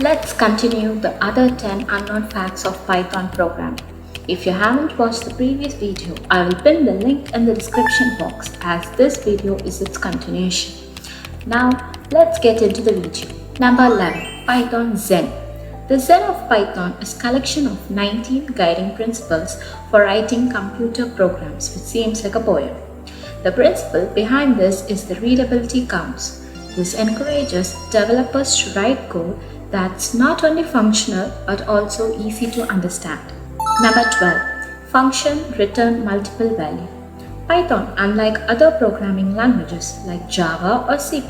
Let's continue the other 10 unknown facts of Python programming. If you haven't watched the previous video, I will pin the link in the description box as this video is its continuation. Now, let's get into the video. Number 11. Python Zen. The Zen of Python is a collection of 19 guiding principles for writing computer programs, which seems like a poem. The principle behind this is the readability counts. This encourages developers to write code that's not only functional but also easy to understand. Number 12. Function return multiple value. Python, unlike other programming languages like Java or C++,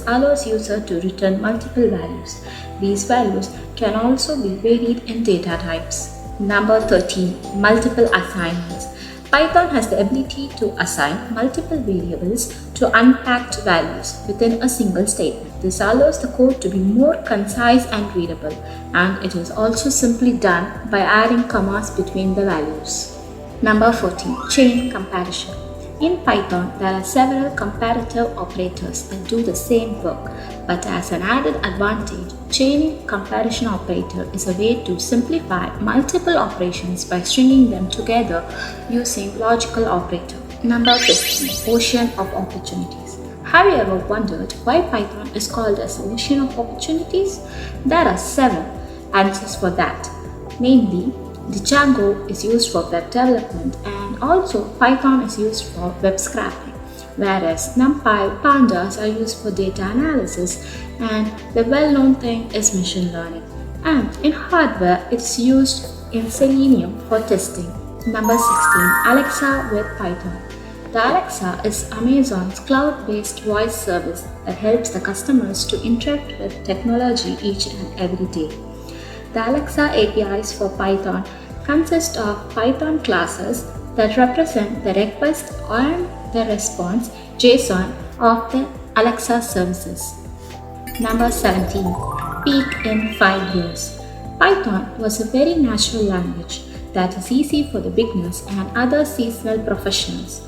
allows user to return multiple values. These values can also be varied in data types. Number 13. Multiple assignments. Python has the ability to assign multiple variables to unpacked values within a single statement. This allows the code to be more concise and readable, and it is also simply done by adding commas between the values. Number 14. Chain comparison. In Python, there are several comparative operators that do the same work, but as an added advantage, chaining comparison operator is a way to simplify multiple operations by stringing them together using logical operator. Number 15. Ocean of opportunities. Have you ever wondered why Python is called as ocean of opportunities? There are 7 answers for that. Namely, the Django is used for web development and also Python is used for web scraping, whereas NumPy, Pandas are used for data analysis, and the well-known thing is machine learning. And in hardware, it's used in Selenium for testing. Number 16. Alexa with Python. The Alexa is Amazon's cloud-based voice service that helps the customers to interact with technology each and every day. The Alexa APIs for Python consist of Python classes that represent the request and the response JSON of the Alexa services. Number 17. Peak in 5 years. Python was a very natural language that is easy for the beginners and other seasonal professionals.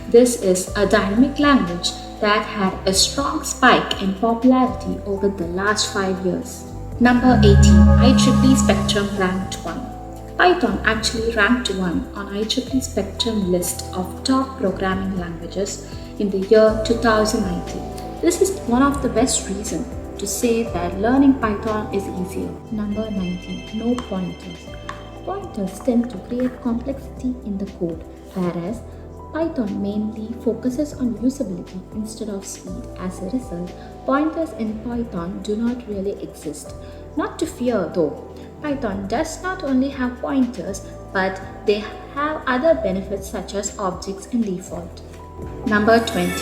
This is a dynamic language that had a strong spike in popularity over the last 5 years. Number 18. IEEE Spectrum ranked 1. Python actually ranked 1 on IEEE Spectrum list of top programming languages in the year 2019. This is one of the best reasons to say that learning Python is easier. Number 19. No pointers. Pointers tend to create complexity in the code, whereas Python mainly focuses on usability instead of speed. As a result, pointers in Python do not really exist. Not to fear though, Python does not only have pointers, but they have other benefits such as objects in default. Number 20.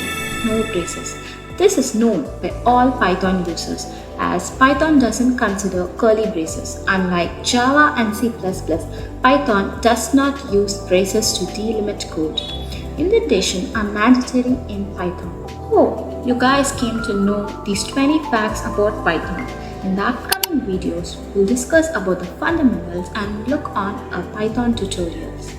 No braces. This is known by all Python users as Python doesn't consider curly braces. Unlike Java and C++, Python does not use braces to delimit code. Indentation are mandatory in Python. Hope you guys came to know these 20 facts about Python. In the upcoming videos, we'll discuss about the fundamentals and look on our Python tutorials.